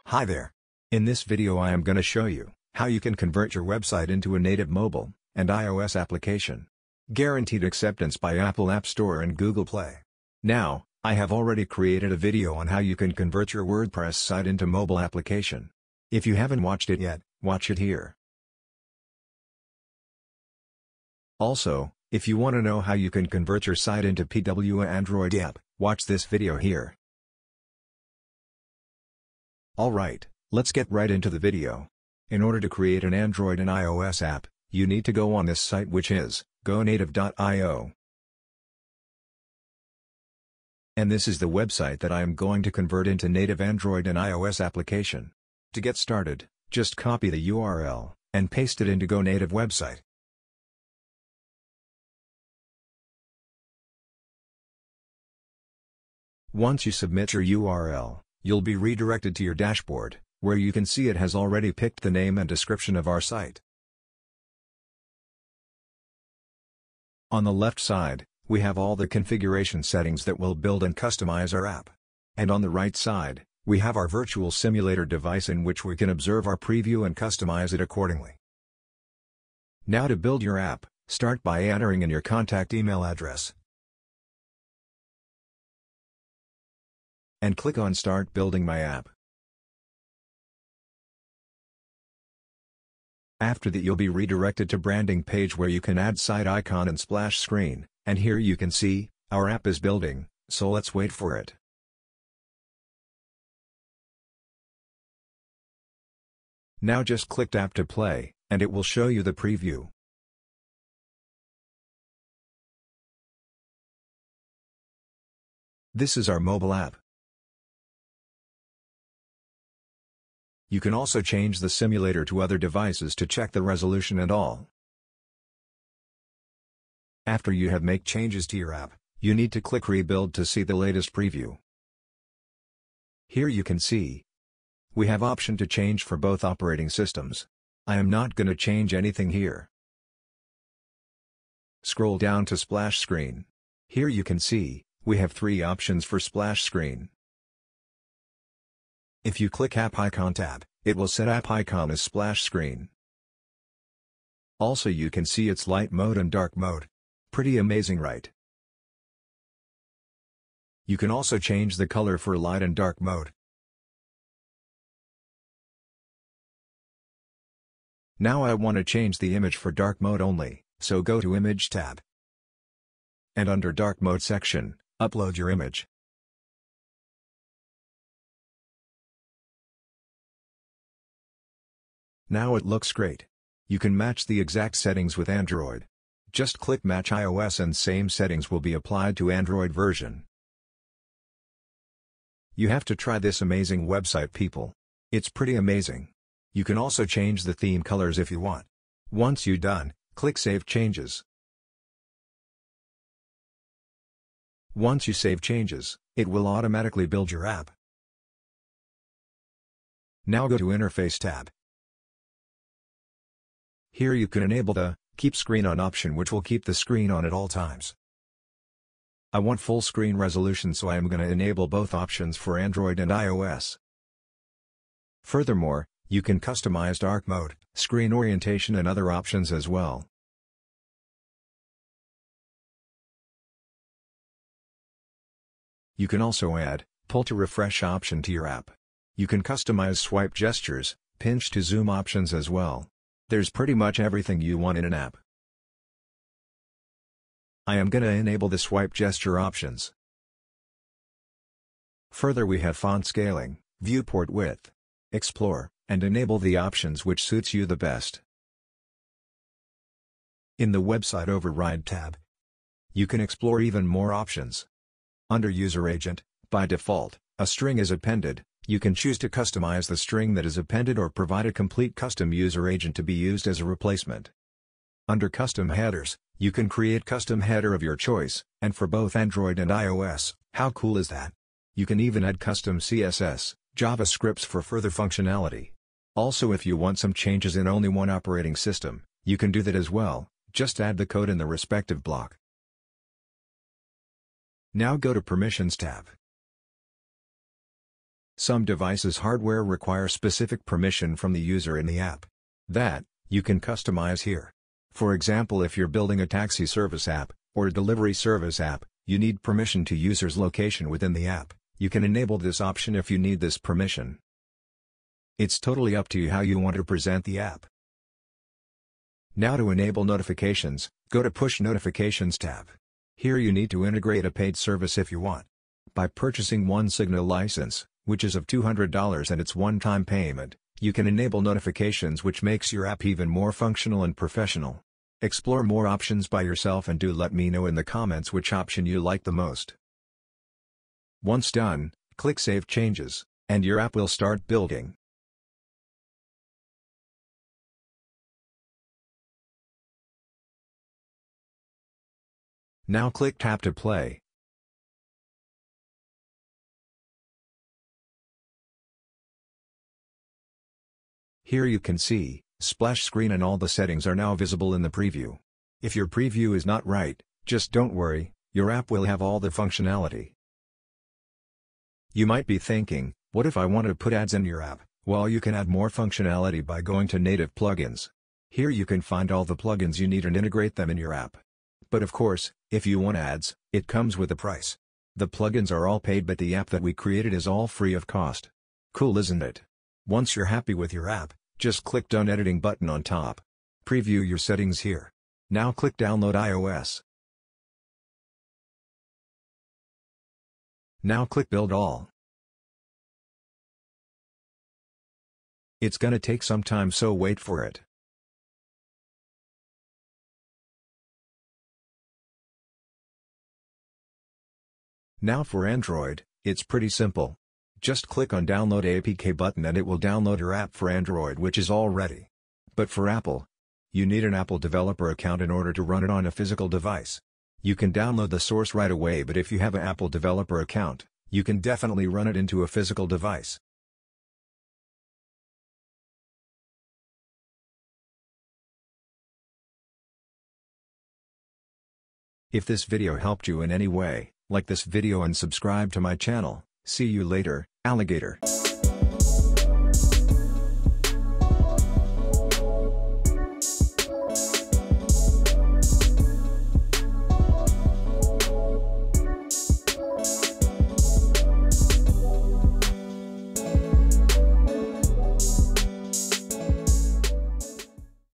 Hi there. In this video I am going to show you how you can convert your website into a native mobile and iOS application. Guaranteed acceptance by Apple App Store and Google Play. Now, I have already created a video on how you can convert your WordPress site into mobile application. If you haven't watched it yet, watch it here. Also, if you want to know how you can convert your site into PWA Android app, watch this video here. Alright, let's get right into the video. In order to create an Android and iOS app, you need to go on this site, which is gonative.io. And this is the website that I am going to convert into native Android and iOS application. To get started, just copy the URL and paste it into GoNative website. Once you submit your URL, you'll be redirected to your dashboard, where you can see it has already picked the name and description of our site. On the left side, we have all the configuration settings that will build and customize our app. And on the right side, we have our virtual simulator device in which we can observe our preview and customize it accordingly. Now to build your app, start by entering in your contact email address. And click on Start Building My App. After that, you'll be redirected to branding page where you can add site icon and splash screen, and here you can see, our app is building, so let's wait for it. Now just click Tap to play, and it will show you the preview. This is our mobile app. You can also change the simulator to other devices to check the resolution and all. After you have made changes to your app, you need to click Rebuild to see the latest preview. Here you can see, we have option to change for both operating systems. I am not going to change anything here. Scroll down to splash screen. Here you can see, we have 3 options for splash screen. If you click App Icon tab, it will set App Icon as splash screen. Also you can see its light mode and dark mode. Pretty amazing, right? You can also change the color for light and dark mode. Now I want to change the image for dark mode only, so go to Image tab. And under Dark Mode section, upload your image. Now it looks great. You can match the exact settings with Android. Just click Match iOS and same settings will be applied to Android version. You have to try this amazing website, people. It's pretty amazing. You can also change the theme colors if you want. Once you're done, click Save Changes. Once you save changes, it will automatically build your app. Now go to Interface tab. Here you can enable the Keep Screen On option, which will keep the screen on at all times. I want full screen resolution, so I am going to enable both options for Android and iOS. Furthermore, you can customize dark mode, screen orientation and other options as well. You can also add pull to refresh option to your app. You can customize swipe gestures, pinch to zoom options as well. There's pretty much everything you want in an app. I am going to enable the swipe gesture options. Further, we have font scaling, viewport width. Explore, and enable the options which suits you the best. In the Website Override tab, you can explore even more options. Under User Agent, by default, a string is appended. You can choose to customize the string that is appended or provide a complete custom user agent to be used as a replacement. Under Custom Headers, you can create custom header of your choice, and for both Android and iOS. How cool is that? You can even add custom CSS, JavaScripts for further functionality. Also, if you want some changes in only one operating system, you can do that as well. Just add the code in the respective block. Now go to Permissions tab. Some devices' hardware require specific permission from the user in the app. That, you can customize here. For example, if you're building a taxi service app, or a delivery service app, you need permission to user's location within the app. You can enable this option if you need this permission. It's totally up to you how you want to present the app. Now to enable notifications, go to Push Notifications tab. Here you need to integrate a paid service if you want. By purchasing one Signal license, which is of $200 and it's one-time payment, you can enable notifications, which makes your app even more functional and professional. Explore more options by yourself and do let me know in the comments which option you like the most. Once done, click Save Changes, and your app will start building. Now click Tap to play. Here you can see, splash screen and all the settings are now visible in the preview. If your preview is not right, just don't worry, your app will have all the functionality. You might be thinking, what if I want to put ads in your app? Well, you can add more functionality by going to Native Plugins. Here you can find all the plugins you need and integrate them in your app. But of course, if you want ads, it comes with a price. The plugins are all paid, but the app that we created is all free of cost. Cool, isn't it? Once you're happy with your app, just click Done Editing button on top. Preview your settings here. Now click Download iOS. Now click Build All. It's gonna take some time, so wait for it. Now for Android, it's pretty simple. Just click on Download APK button and it will download your app for Android, which is all ready. But for Apple, you need an Apple developer account in order to run it on a physical device. You can download the source right away, but if you have an Apple developer account, you can definitely run it into a physical device. If this video helped you in any way, like this video and subscribe to my channel. See you later, alligator.